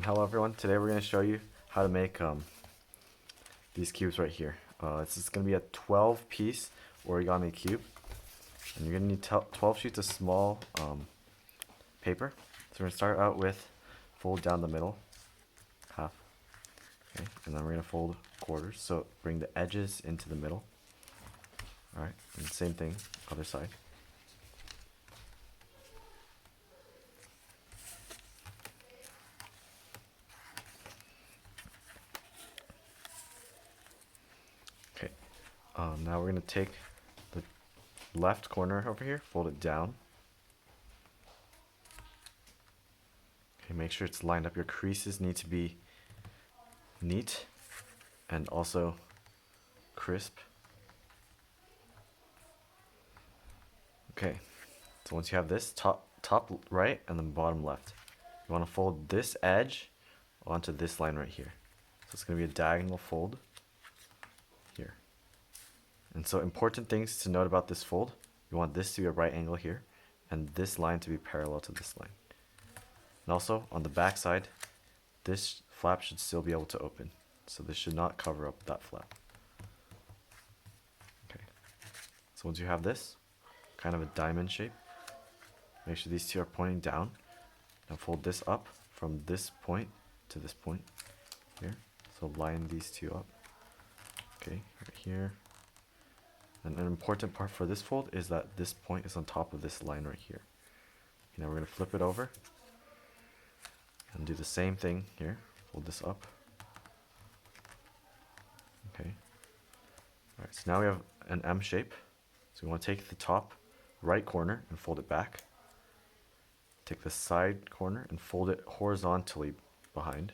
Hello everyone, today we're going to show you how to make these cubes right here. This is going to be a 12 piece origami cube, and you're going to need 12 sheets of small paper. So we're going to start out with fold down the middle, half, okay, and then we're going to fold quarters, so bring the edges into the middle. Alright, and same thing, other side. Okay, now we're going to take the left corner over here, fold it down. Okay, make sure it's lined up. Your creases need to be neat and also crisp. Okay, so once you have this, top right and then bottom left, you want to fold this edge onto this line right here. So it's going to be a diagonal fold here. And so important things to note about this fold, you want this to be a right angle here and this line to be parallel to this line. And also on the back side, this flap should still be able to open. So this should not cover up that flap. Okay, so once you have this, kind of a diamond shape, make sure these two are pointing down. Now fold this up from this point to this point here. So line these two up. Okay, right here. And an important part for this fold is that this point is on top of this line right here. Okay, now we're going to flip it over and do the same thing here. Fold this up. Okay. Alright, so now we have an M shape. So we want to take the top right corner and fold it back. Take the side corner and fold it horizontally behind.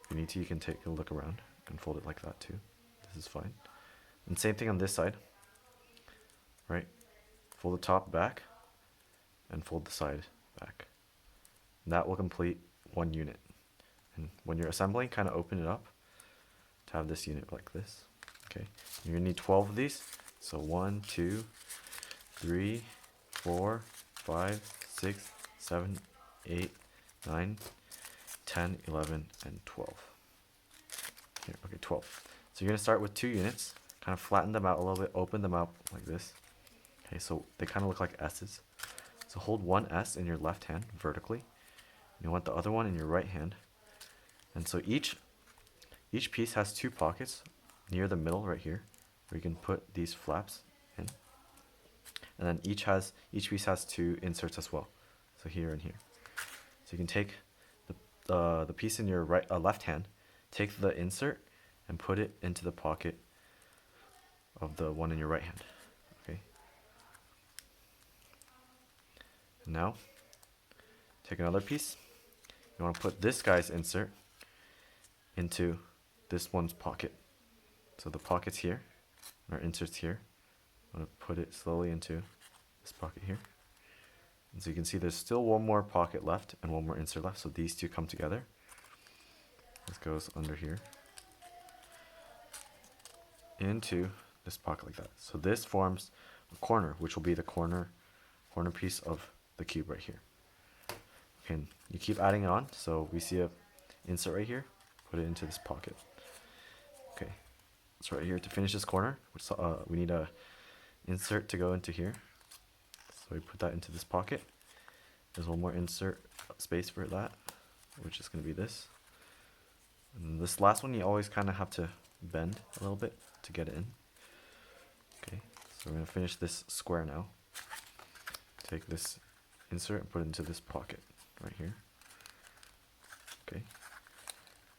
If you need to, you can take a look around and fold it like that too. This is fine. And same thing on this side. Right? Fold the top back and fold the side back. And that will complete one unit. And when you're assembling, kind of open it up to have this unit like this. Okay, you're gonna need 12 of these. So 1, 2, 3, 4, 5, 6, 7, 8, 9, 10, 11, and 12. Here, okay, 12. So you're gonna start with 2 units, kind of flatten them out a little bit, open them up like this. Okay, so they kind of look like S's. So hold one S in your left hand vertically. You want the other one in your right hand. And so each piece has 2 pockets near the middle right here, where you can put these flaps in. And then each piece has 2 inserts as well. So here and here. So you can take the piece in your left hand, take the insert and put it into the pocket of the one in your right hand. Okay. And now take another piece. You want to put this guy's insert into this one's pocket. So the pocket's here, and our insert's here. I'm going to put it slowly into this pocket here. And so you can see there's still one more pocket left and one more insert left, so these two come together. This goes under here into this pocket like that. So this forms a corner, which will be the corner piece of the cube right here. Okay, and you keep adding it on, so we see a insert right here, put it into this pocket. Okay, so right here to finish this corner, we need a insert to go into here. So we put that into this pocket. There's one more insert space for that, which is going to be this. And this last one you always kind of have to bend a little bit to get it in. Okay, so we're going to finish this square now. Take this insert and put it into this pocket right here. Okay,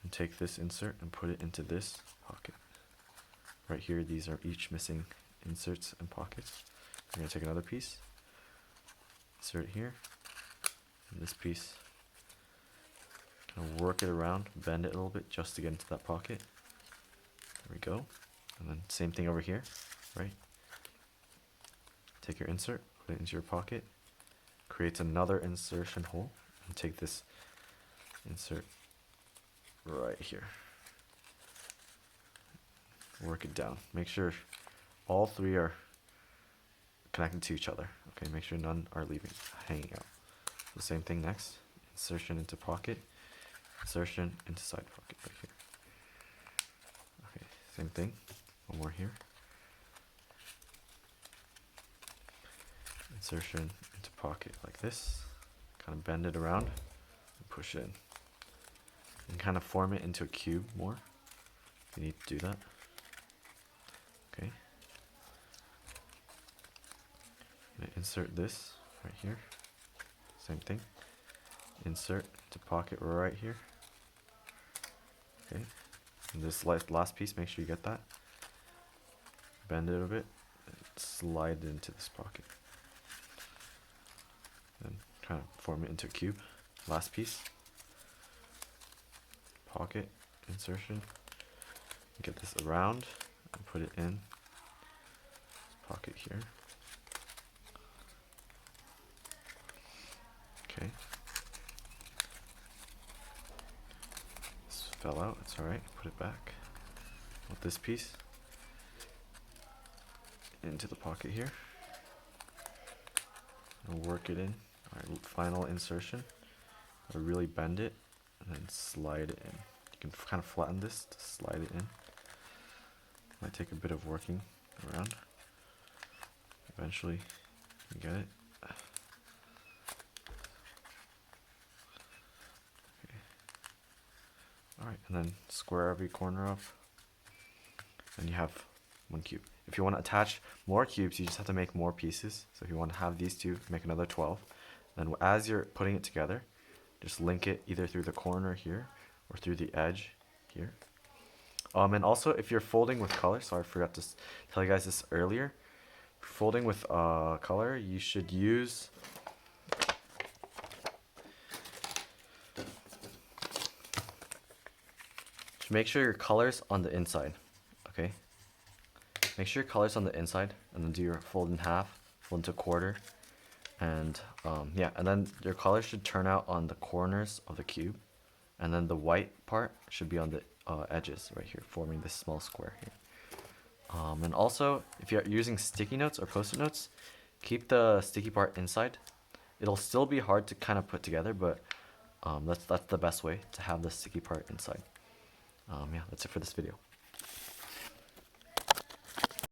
and take this insert and put it into this pocket. Right here, these are each missing inserts and pockets. We're going to take another piece, insert it here, and this piece, kind of work it around, bend it a little bit just to get into that pocket. There we go. And then same thing over here, right? Take your insert, put it into your pocket, creates another insertion hole, and take this insert right here. Work it down. Make sure all 3 are connected to each other. Okay, make sure none are hanging out. The same thing next. insertion into pocket, insertion into side pocket right here. Okay, same thing. One more here. Insertion into pocket like this. Kind of bend it around and push it in. And kind of form it into a cube more. You need to do that. Okay. I'm gonna insert this right here. Same thing. Insert into pocket right here. Okay. And this last piece, make sure you get that. Bend it a bit. And slide it into this pocket. Then kind of form it into a cube. Last piece. Pocket insertion. Get this around and put it in this pocket here. Okay. This fell out, it's alright. Put it back. With this piece into the pocket here. And work it in. Alright, final insertion. I really bend it and then slide it in. You can kind of flatten this to slide it in. Might take a bit of working around. Eventually, you get it. Okay. Alright, and then square every corner up. And you have one cube. If you want to attach more cubes, you just have to make more pieces. So if you want to have these two, make another 12. Then as you're putting it together, just link it either through the corner here or through the edge here. And also, if you're folding with color, sorry, I forgot to tell you guys this earlier. Folding with color, you should use make sure your color's on the inside. Okay. Make sure your color's on the inside, and then do your fold in half, fold into a quarter, and yeah, and then your color should turn out on the corners of the cube, and then the white part should be on the edges right here, forming this small square here. And also, if you're using sticky notes or post-it notes, keep the sticky part inside. It'll still be hard to kind of put together, but that's the best way to have the sticky part inside. Yeah, that's it for this video.